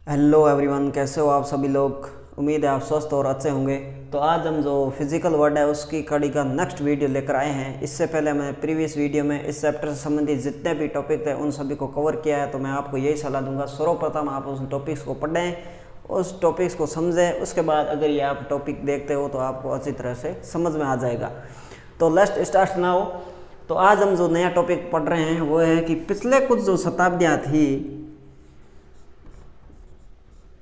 Hello everyone, कैसे हो आप सभी लोग। उम्मीद है आप स्वस्थ और अच्छे होंगे। तो आज हम जो फिजिकल वर्ड है उसकी कड़ी का नेक्स्ट वीडियो लेकर आए हैं। इससे पहले मैं प्रीवियस वीडियो में इस चैप्टर से संबंधित जितने भी टॉपिक थे उन सभी को कवर किया है। तो मैं आपको यही सलाह दूंगा, सर्वप्रथम आप उस टॉपिक्स को पढ़ें, उस टॉपिक्स को समझें। उसके बाद अगर ये आप टॉपिक देखते हो तो आपको अच्छी तरह से समझ में आ जाएगा। तो लेट्स स्टार्ट नाउ। तो आज हम जो नया टॉपिक पढ़ रहे हैं वो है कि पिछले कुछ जो शताब्दियाँ थी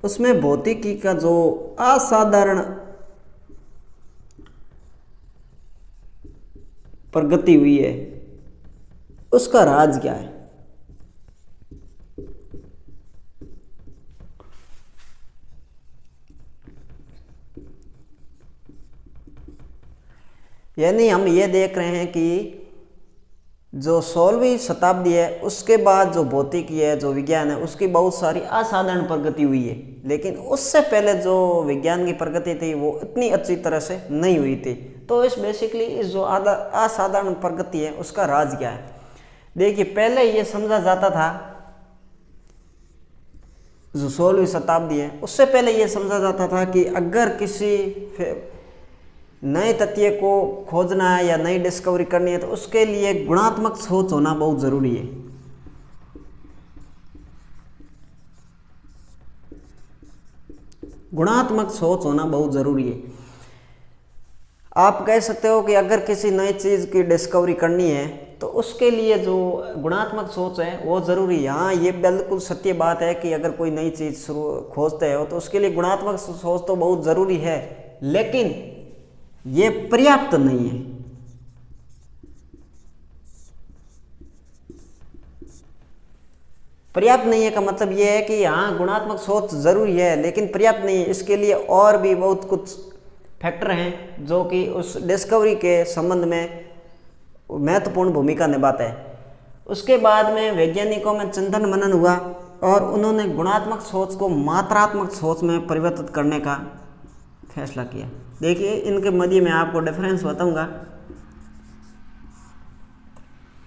उसमें भौतिकी का जो असाधारण प्रगति हुई है उसका राज क्या है। यानी हम ये देख रहे हैं कि जो 16वीं शताब्दी है उसके बाद जो भौतिकी है, जो विज्ञान है, उसकी बहुत सारी असाधारण प्रगति हुई है। लेकिन उससे पहले जो विज्ञान की प्रगति थी वो इतनी अच्छी तरह से नहीं हुई थी। तो इस बेसिकली इस जो असाधारण प्रगति है उसका राज क्या है। देखिए, पहले ये समझा जाता था, जो 16वीं शताब्दी है उससे पहले ये समझा जाता था कि अगर किसी नए तथ्य को खोजना है या नई डिस्कवरी करनी है तो उसके लिए गुणात्मक सोच होना बहुत जरूरी है। गुणात्मक सोच होना बहुत जरूरी है। आप कह सकते हो कि अगर किसी नई चीज की डिस्कवरी करनी है तो उसके लिए जो गुणात्मक सोच है वो जरूरी है। हाँ, ये बिल्कुल सत्य बात है कि अगर कोई नई चीज खोजते हो तो उसके लिए गुणात्मक सोच तो बहुत जरूरी है, लेकिन ये पर्याप्त नहीं है। पर्याप्त नहीं है का मतलब ये है कि हाँ, गुणात्मक सोच जरूरी है लेकिन पर्याप्त नहीं है। इसके लिए और भी बहुत कुछ फैक्टर हैं जो कि उस डिस्कवरी के संबंध में महत्वपूर्ण भूमिका निभाते हैं। उसके बाद में वैज्ञानिकों में चिंतन मनन हुआ और उन्होंने गुणात्मक सोच को मात्रात्मक सोच में परिवर्तित करने का फैसला किया। देखिए, इनके मध्य में आपको डिफरेंस बताऊंगा।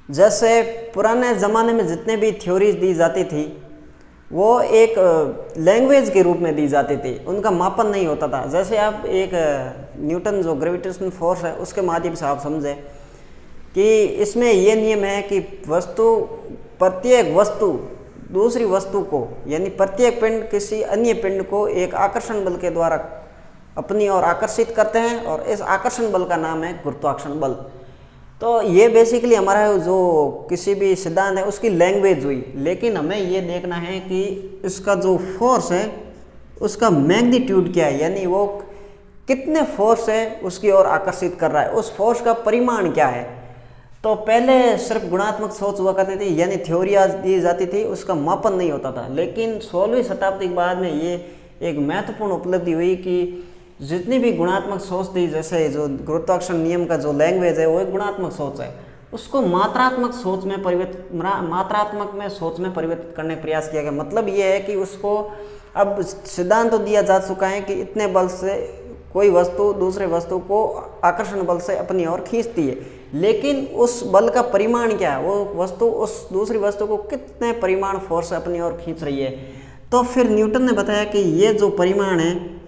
जैसे पुराने ज़माने में जितने भी थ्योरीज दी जाती थी वो एक लैंग्वेज के रूप में दी जाती थी, उनका मापन नहीं होता था। जैसे आप एक न्यूटन जो ग्रेविटेशनल फोर्स है उसके माध्यम से आप समझें कि इसमें ये नियम है कि प्रत्येक वस्तु दूसरी वस्तु को, यानी प्रत्येक पिंड किसी अन्य पिंड को एक आकर्षण बल के द्वारा अपनी ओर आकर्षित करते हैं और इस आकर्षण बल का नाम है गुरुत्वाकर्षण बल। तो ये बेसिकली हमारा जो किसी भी सिद्धांत है उसकी लैंग्वेज हुई। लेकिन हमें ये देखना है कि इसका जो फोर्स है उसका मैग्नीट्यूड क्या है, यानी वो कितने फोर्स है उसकी ओर आकर्षित कर रहा है, उस फोर्स का परिमाण क्या है। तो पहले सिर्फ गुणात्मक सोच हुआ करती थी, यानी थ्योरियाँ दी जाती थी, उसका मापन नहीं होता था। लेकिन 16वीं शताब्दी के बाद में ये एक महत्वपूर्ण उपलब्धि हुई कि जितनी भी गुणात्मक सोच थी, जैसे जो गुरुत्वाकर्षण नियम का जो लैंग्वेज है वो एक गुणात्मक सोच है, उसको मात्रात्मक सोच में परिवर्तित करने का प्रयास किया गया। मतलब ये है कि उसको अब सिद्धांत तो दिया जा चुका है कि इतने बल से कोई वस्तु दूसरे वस्तु को आकर्षण बल से अपनी ओर खींचती है, लेकिन उस बल का परिमाण क्या है, वो वस्तु उस दूसरी वस्तु को कितने परिमाण फोर्स से अपनी ओर खींच रही है। तो फिर न्यूटन ने बताया कि ये जो परिमाण है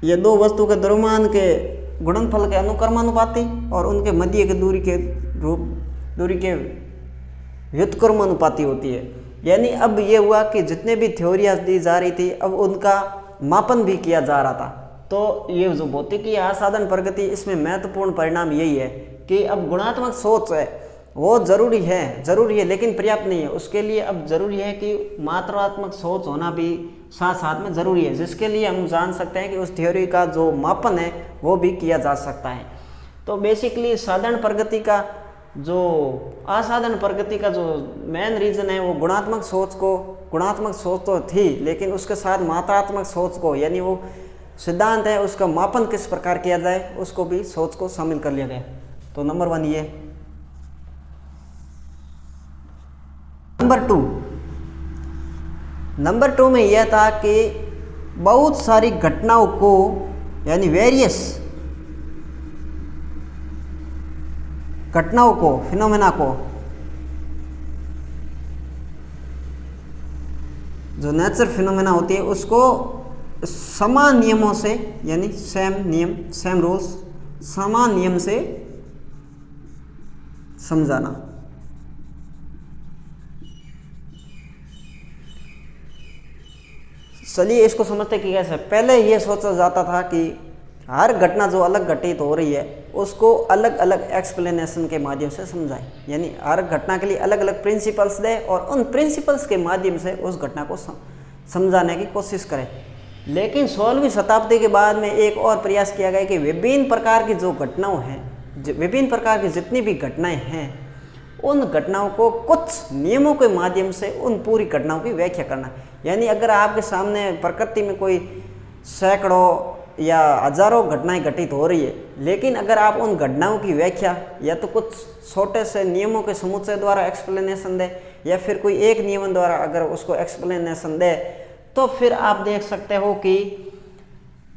ये दो वस्तु के द्रव्यमान के गुणनफल के अनुक्रमानुपाती और उनके मध्य के दूरी के व्युत्क्रमानुपाती होती है। यानी अब ये हुआ कि जितने भी थ्योरियाँ दी जा रही थी अब उनका मापन भी किया जा रहा था। तो ये जो भौतिकी असाधारण प्रगति, इसमें महत्वपूर्ण परिणाम यही है कि अब गुणात्मक सोच है वो जरूरी है लेकिन पर्याप्त नहीं है। उसके लिए अब जरूरी है कि मात्रात्मक सोच होना भी साथ साथ में ज़रूरी है, जिसके लिए हम जान सकते हैं कि उस थ्योरी का जो मापन है वो भी किया जा सकता है। तो बेसिकली असाधारण प्रगति का जो मेन रीज़न है वो गुणात्मक सोच तो थी, लेकिन उसके साथ मात्रात्मक सोच को, यानी वो सिद्धांत है उसका मापन किस प्रकार किया जाए उसको भी सोच को शामिल कर लिया गया। तो नंबर 1 ये। नंबर टू में यह था कि बहुत सारी घटनाओं को, यानी वेरियस घटनाओं को, फिनोमेना को जो नेचर फिनोमेना होती है उसको समान नियमों से, यानी सेम नियम, सेम रूल्स, समान नियम से समझाना। चलिए इसको समझते कि कैसे। पहले ये सोचा जाता था कि हर घटना जो अलग घटित हो रही है उसको अलग अलग एक्सप्लेनेशन के माध्यम से समझाएं, यानी हर घटना के लिए अलग अलग प्रिंसिपल्स दें और उन प्रिंसिपल्स के माध्यम से उस घटना को समझाने की कोशिश करें। लेकिन 16वीं शताब्दी के बाद में एक और प्रयास किया गया कि विभिन्न प्रकार की जो घटनाओं हैं, विभिन्न प्रकार की जितनी भी घटनाएं हैं, उन घटनाओं को कुछ नियमों के माध्यम से उन पूरी घटनाओं की व्याख्या करना। यानी अगर आपके सामने प्रकृति में कोई सैकड़ों या हजारों घटनाएं घटित हो रही है, लेकिन अगर आप उन घटनाओं की व्याख्या या तो कुछ छोटे से नियमों के समुच्चय द्वारा एक्सप्लेनेशन दे या फिर कोई एक नियम द्वारा अगर उसको एक्सप्लेनेशन दे, तो फिर आप देख सकते हो कि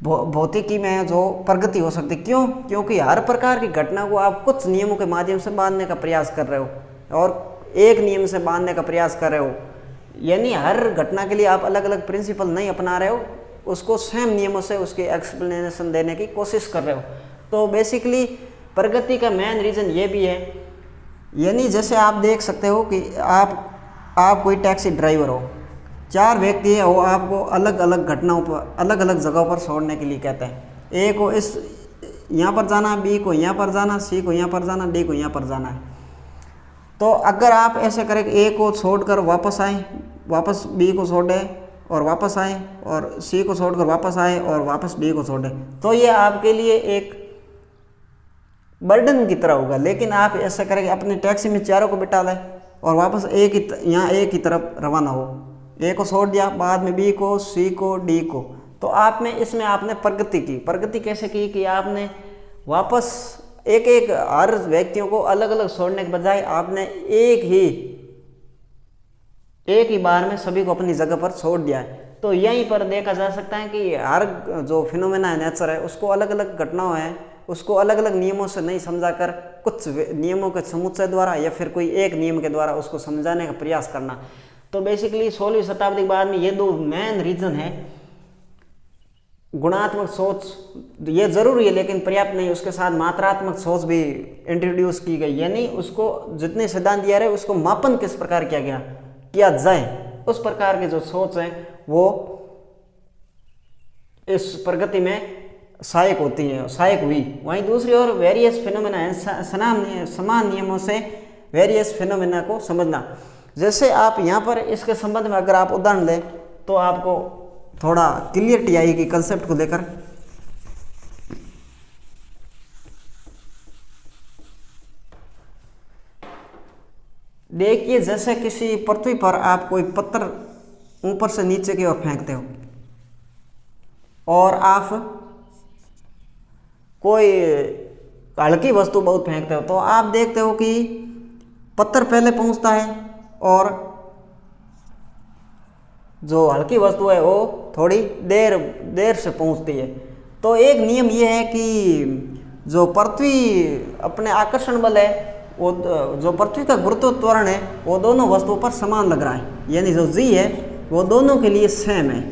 भौतिकी में जो प्रगति हो सकती है। क्यों? क्योंकि हर प्रकार की घटना को आप कुछ नियमों के माध्यम से बांधने का प्रयास कर रहे हो और एक नियम से बांधने का प्रयास कर रहे हो, यानी हर घटना के लिए आप अलग अलग प्रिंसिपल नहीं अपना रहे हो, उसको सेम नियमों से उसके एक्सप्लेनेशन देने की कोशिश कर रहे हो। तो बेसिकली प्रगति का मेन रीज़न ये भी है, यानी जैसे आप देख सकते हो कि आप कोई टैक्सी ड्राइवर हो, 4 व्यक्ति है, वो आपको अलग अलग घटनाओं पर, अलग अलग जगहों पर छोड़ने के लिए कहते हैं। ए को इस यहाँ पर जाना, बी को यहाँ पर जाना, सी को यहाँ पर जाना, डी को यहाँ पर जाना है। तो अगर आप ऐसे करें कि ए को छोड़कर वापस आए, वापस बी को छोड़े और वापस आए, और सी को छोड़कर वापस आए और वापस डी को छोड़े, तो ये आपके लिए एक बर्डन की तरह होगा। लेकिन आप ऐसा करें अपनी टैक्सी में चारों को बिठा लें और वापस यहाँ ए की तरफ रवाना हो, ए को छोड़ दिया, बाद में बी को, सी को, डी को, तो आप में इसमें आपने प्रगति की। प्रगति कैसे की कि आपने वापस एक एक हर व्यक्तियों को अलग अलग छोड़ने के बजाय आपने एक ही बार में सभी को अपनी जगह पर छोड़ दिया है। तो यहीं पर देखा जा सकता है कि हर जो फिनोमेना है, नेचर है, उसको अलग अलग घटनाओं हैं, उसको अलग अलग नियमों से नहीं समझाकर कुछ नियमों के समुच्चय द्वारा या फिर कोई एक नियम के द्वारा उसको समझाने का प्रयास करना। तो बेसिकली 16वीं शताब्दी के बाद में ये 2 मेन रीजन है। गुणात्मक सोच ये जरूरी है लेकिन पर्याप्त नहीं, उसके साथ मात्रात्मक सोच भी इंट्रोड्यूस की गई, यानी उसको जितने सिद्धांत दिया रहे उसको मापन किस प्रकार किया जाए, उस प्रकार की जो सोच है वो इस प्रगति में सहायक होती है, सहायक हुई। वहीं दूसरी ओर वेरियस फिनोमेना है, समान नियमों से वेरियस फिनोमेना को समझना। जैसे आप यहाँ पर इसके संबंध में अगर आप उदाहरण लें तो आपको थोड़ा क्लियरिटी आएगी कंसेप्ट को लेकर। देखिए, जैसे किसी पृथ्वी पर आप कोई पत्थर ऊपर से नीचे की ओर फेंकते हो और आप कोई हल्की वस्तु बहुत फेंकते हो, तो आप देखते हो कि पत्थर पहले पहुंचता है और जो हल्की वस्तु है वो थोड़ी देर से पहुंचती है। तो एक नियम ये है कि जो पृथ्वी अपने आकर्षण बल है, वो जो पृथ्वी का गुरुत्व त्वरण है वो दोनों वस्तुओं पर समान लग रहा है, यानी जो जी है वो दोनों के लिए सेम है।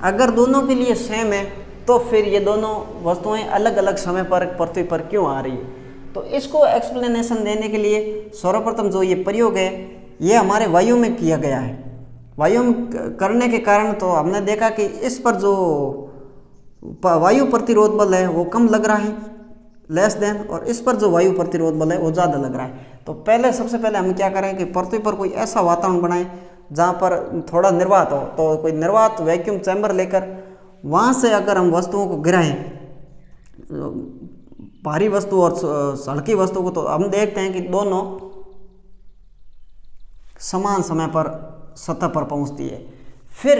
अगर दोनों के लिए सेम है तो फिर ये दोनों वस्तुएं अलग अलग समय पर पृथ्वी पर क्यों आ रही है। तो इसको एक्सप्लेनेशन देने के लिए सर्वप्रथम जो ये प्रयोग है ये हमारे वायु में किया गया है। वायु में करने के कारण तो हमने देखा कि इस पर जो वायु प्रतिरोध बल है वो कम लग रहा है, लेस देन, और इस पर जो वायु प्रतिरोध बल है वो ज़्यादा लग रहा है। तो सबसे पहले हम क्या करें कि पृथ्वी पर कोई ऐसा वातावरण बनाएं जहाँ पर थोड़ा निर्वात हो। तो कोई निर्वात वैक्यूम चैम्बर लेकर वहाँ से अगर हम वस्तुओं को गिराएं, भारी वस्तु और हल्की वस्तु को, तो हम देखते हैं कि दोनों समान समय पर सतह पर पहुँचती है। फिर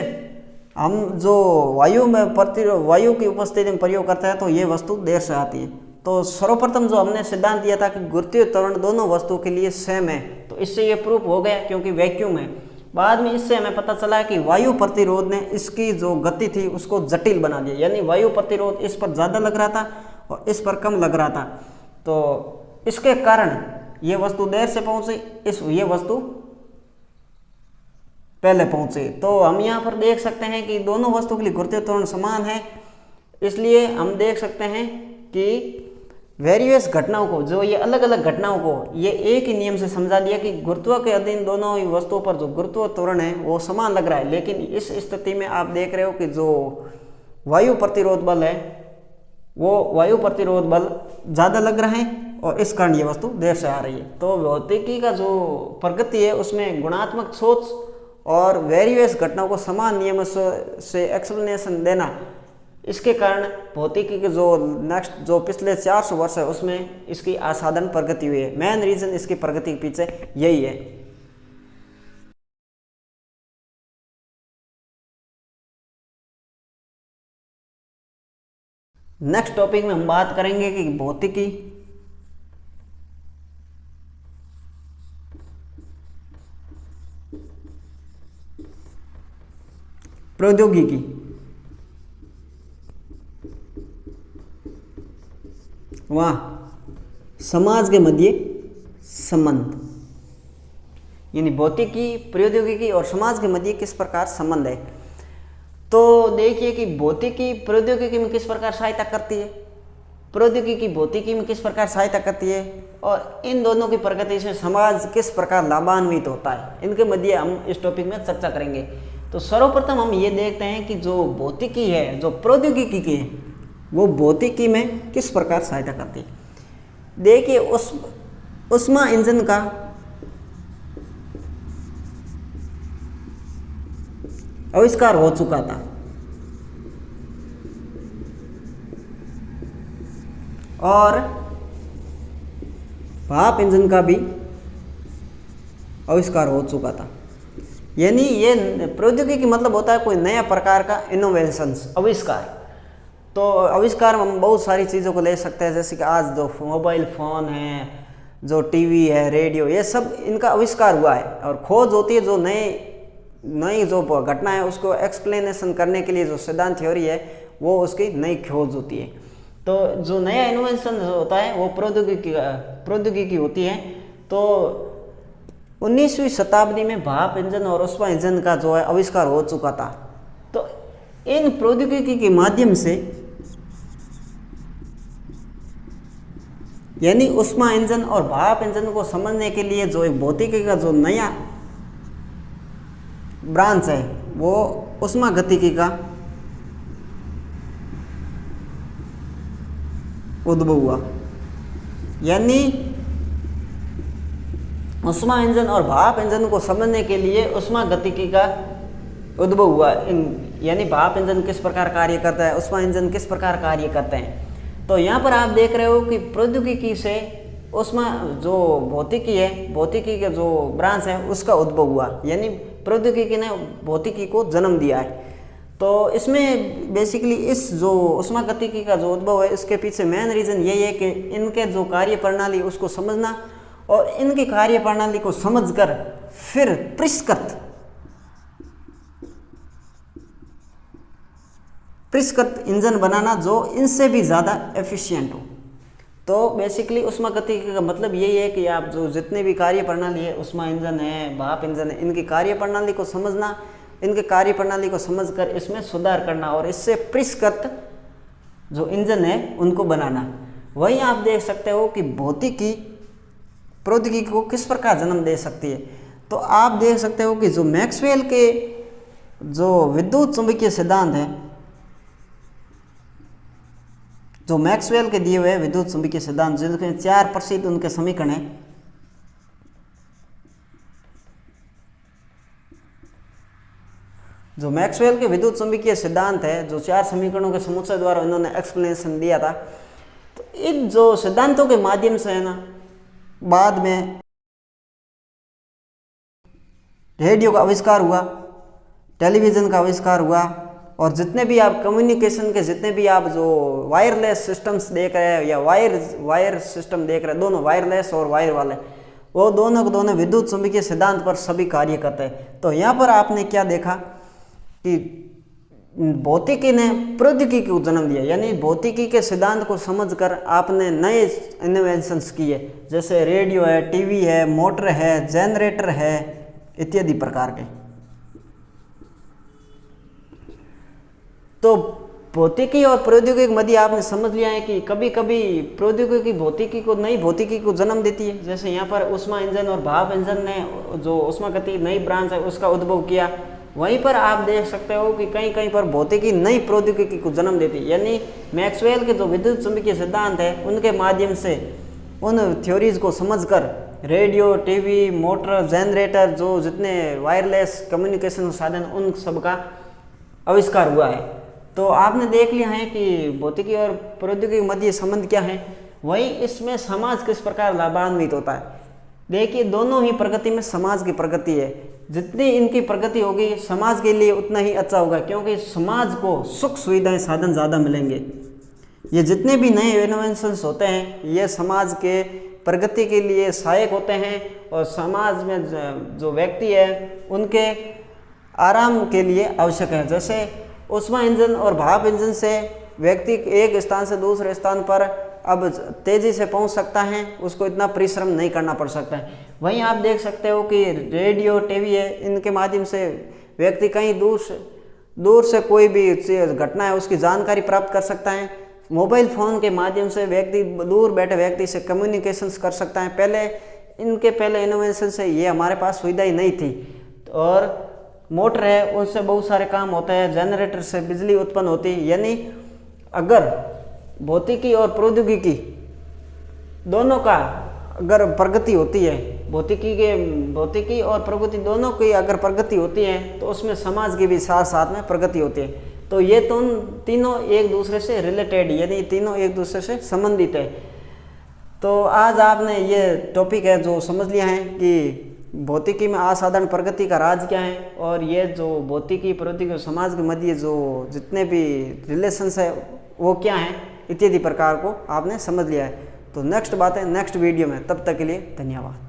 हम जो वायु की उपस्थिति में प्रयोग करते हैं तो ये वस्तु देर से आती है। तो सर्वप्रथम जो हमने सिद्धांत दिया था कि गुरुत्वीय त्वरण दोनों वस्तुओं के लिए सेम है, तो इससे ये प्रूफ हो गया क्योंकि वैक्यूम है। बाद में इससे हमें पता चला कि वायु प्रतिरोध ने इसकी जो गति थी उसको जटिल बना दिया, यानी वायु प्रतिरोध इस पर ज़्यादा लग रहा था और इस पर कम लग रहा था। तो इसके कारण ये वस्तु देर से पहुंची, ये वस्तु पहले पहुंचे। तो हम यहाँ पर देख सकते हैं कि दोनों वस्तुओं के लिए गुरुत्वीय त्वरण समान है, इसलिए हम देख सकते हैं कि वेरियस घटनाओं को, जो ये अलग अलग घटनाओं को ये एक ही नियम से समझा दिया कि गुरुत्व के अधीन दोनों ही वस्तुओं पर जो गुरुत्व त्वरण है वो समान लग रहा है। लेकिन इस स्थिति में आप देख रहे हो कि जो वायु प्रतिरोध बल है वो वायु प्रतिरोध बल ज़्यादा लग रहा है और इस कारण ये वस्तु देर से आ रही है। तो भौतिकी का जो प्रगति है उसमें गुणात्मक सोच और वेरियस घटनाओं को समान नियम से एक्सप्लेनेशन देना, इसके कारण भौतिकी के जो नेक्स्ट जो पिछले 400 वर्ष है उसमें इसकी असाधारण प्रगति हुई है। मेन रीजन इसकी प्रगति के पीछे यही है। नेक्स्ट टॉपिक में हम बात करेंगे कि भौतिकी प्रौद्योगिकी वह समाज के मध्य संबंध, यानी भौतिकी, प्रौद्योगिकी और समाज के मध्य किस प्रकार संबंध है। तो देखिए कि भौतिकी प्रौद्योगिकी में किस प्रकार सहायता करती है, प्रौद्योगिकी भौतिकी में किस प्रकार सहायता करती है, और इन दोनों की प्रगति से समाज किस प्रकार लाभान्वित होता है, इनके मध्य हम इस टॉपिक में चर्चा करेंगे। तो सर्वप्रथम हम ये देखते हैं कि जो भौतिकी है, जो प्रौद्योगिकी की है, वो भौतिकी में किस प्रकार सहायता करती है। देखिए ऊष्मा इंजन का आविष्कार हो चुका था और भाप इंजन का भी आविष्कार हो चुका था। यानी ये प्रौद्योगिकी मतलब होता है कोई नया प्रकार का इनोवेशंस, आविष्कार। तो आविष्कार में हम बहुत सारी चीज़ों को ले सकते हैं, जैसे कि आज जो मोबाइल फ़ोन है, जो टीवी है, रेडियो, ये सब इनका आविष्कार हुआ है। और खोज होती है जो नई जो घटना है उसको एक्सप्लेनेशन करने के लिए जो सिद्धांत थ्योरी है वो उसकी नई खोज होती है। तो जो नया इनोवेशन होता है वो प्रौद्योगिकी होती है। तो 19वीं शताब्दी में भाप इंजन और ऊष्मा इंजन का जो है आविष्कार हो चुका था। तो इन प्रौद्योगिकी के माध्यम से, यानी ऊष्मा इंजन और भाप इंजन को समझने के लिए जो एक भौतिकी का जो नया ब्रांच है वो ऊष्मा गतिकी का उद्भव हुआ। यानी ऊष्मा इंजन और भाप इंजन को समझने के लिए ऊष्मा गतिकी का उद्भव हुआ। यानी भाप इंजन किस प्रकार कार्य करता है, ऊष्मा इंजन किस प्रकार कार्य करते हैं। तो यहाँ पर आप देख रहे हो कि प्रौद्योगिकी से ऊष्मा जो भौतिकी है, भौतिकी का जो ब्रांच है उसका उद्भव हुआ। यानी प्रौद्योगिकी ने भौतिकी को जन्म दिया है। तो इसमें बेसिकली इस जो ऊष्मा गतिकी का जो उद्भव है इसके पीछे मेन रीज़न यही है कि इनके जो कार्य प्रणाली उसको समझना और इनकी कार्य प्रणाली को समझकर फिर परिष्कृत इंजन बनाना जो इनसे भी ज़्यादा एफिशिएंट हो। तो बेसिकली ऊष्मा गतिकी का मतलब यही है कि आप जो जितने भी कार्य प्रणाली है, ऊष्मा इंजन है, भाप इंजन है, इनकी कार्य प्रणाली को समझना, इनके कार्य प्रणाली को समझकर इसमें सुधार करना और इससे परिष्कृत जो इंजन है उनको बनाना। वहीं आप देख सकते हो कि भौतिकी प्रौद्योगिकी को किस प्रकार जन्म दे सकती है। तो आप देख सकते हो कि जो मैक्सवेल के जो विद्युत चुंबकीय सिद्धांत है, जो मैक्सवेल के दिए हुए विद्युत चुंबकीय सिद्धांत, जिनके 4 प्रसिद्ध उनके समीकरण हैं, जो मैक्सवेल के विद्युत चुंबकीय सिद्धांत है, जो 4 समीकरणों के समुच्चय द्वारा इन्होंने एक्सप्लेनेशन दिया था। तो इन जो सिद्धांतों के माध्यम से है ना, बाद में रेडियो का आविष्कार हुआ, टेलीविज़न का आविष्कार हुआ, और जितने भी आप कम्युनिकेशन के जितने भी आप जो वायरलेस सिस्टम्स देख रहे हैं या वायर सिस्टम देख रहे हैं, दोनों वायरलेस और वायर वाले, वो दोनों के दोनों विद्युत चुंबकीय सिद्धांत पर सभी कार्य करते हैं। तो यहाँ पर आपने क्या देखा कि भौतिकी ने प्रौद्योगिकी को जन्म दिया। यानी भौतिकी के सिद्धांत को समझकर आपने नए इनोवेशंस किए, जैसे रेडियो है, टीवी है, मोटर है, जनरेटर है, इत्यादि प्रकार के। तो भौतिकी और प्रौद्योगिकी मध्य आपने समझ लिया है कि कभी कभी प्रौद्योगिकी भौतिकी को नई भौतिकी को जन्म देती है। जैसे यहाँ पर ऊष्मा इंजन और भाप इंजन ने जो ऊष्मागतिकी नई ब्रांच है उसका उद्भव किया, वहीं पर आप देख सकते हो कि कहीं कहीं पर भौतिकी नई प्रौद्योगिकी को जन्म देती है। यानी मैक्सवेल के जो विद्युत चुंबकीय सिद्धांत है उनके माध्यम से उन थ्योरीज को समझकर रेडियो, टीवी, मोटर, जनरेटर, जो जितने वायरलेस कम्युनिकेशन साधन उन सब का आविष्कार हुआ है। तो आपने देख लिया है कि भौतिकी और प्रौद्योगिकी मध्य संबंध क्या है। वही इसमें समाज किस प्रकार लाभान्वित होता है। देखिए दोनों ही प्रगति में समाज की प्रगति है, जितनी इनकी प्रगति होगी समाज के लिए उतना ही अच्छा होगा, क्योंकि समाज को सुख सुविधाएं साधन ज़्यादा मिलेंगे। ये जितने भी नए इनोवेशंस होते हैं ये समाज के प्रगति के लिए सहायक होते हैं और समाज में जो व्यक्ति है उनके आराम के लिए आवश्यक है। जैसे ऊष्मा इंजन और भाप इंजन से व्यक्ति एक स्थान से दूसरे स्थान पर अब तेज़ी से पहुंच सकता है, उसको इतना परिश्रम नहीं करना पड़ सकता है। वहीं आप देख सकते हो कि रेडियो, टीवी है, इनके माध्यम से व्यक्ति कहीं दूर से कोई भी घटना है उसकी जानकारी प्राप्त कर सकता है। मोबाइल फ़ोन के माध्यम से व्यक्ति दूर बैठे व्यक्ति से कम्युनिकेशंस कर सकता है। पहले इनोवेशन से ये हमारे पास सुविधा ही नहीं थी। और मोटर है उससे बहुत सारे काम होते हैं, जनरेटर से बिजली उत्पन्न होती है। यानी अगर भौतिकी और प्रौद्योगिकी दोनों का अगर प्रगति होती है, भौतिकी और प्रगति दोनों की अगर प्रगति होती है तो उसमें समाज की भी साथ साथ में प्रगति होती है। तो ये तीनों एक दूसरे से रिलेटेड, यानी तीनों एक दूसरे से संबंधित है। तो आज आपने ये टॉपिक है जो समझ लिया है कि भौतिकी में असाधारण प्रगति का राज क्या है, और ये जो भौतिकी, प्रौद्योगिकी और समाज के मध्य जो जितने भी रिलेशंस है वो क्या है, इत्यादि प्रकार को आपने समझ लिया है। तो नेक्स्ट बात है नेक्स्ट वीडियो में, तब तक के लिए धन्यवाद।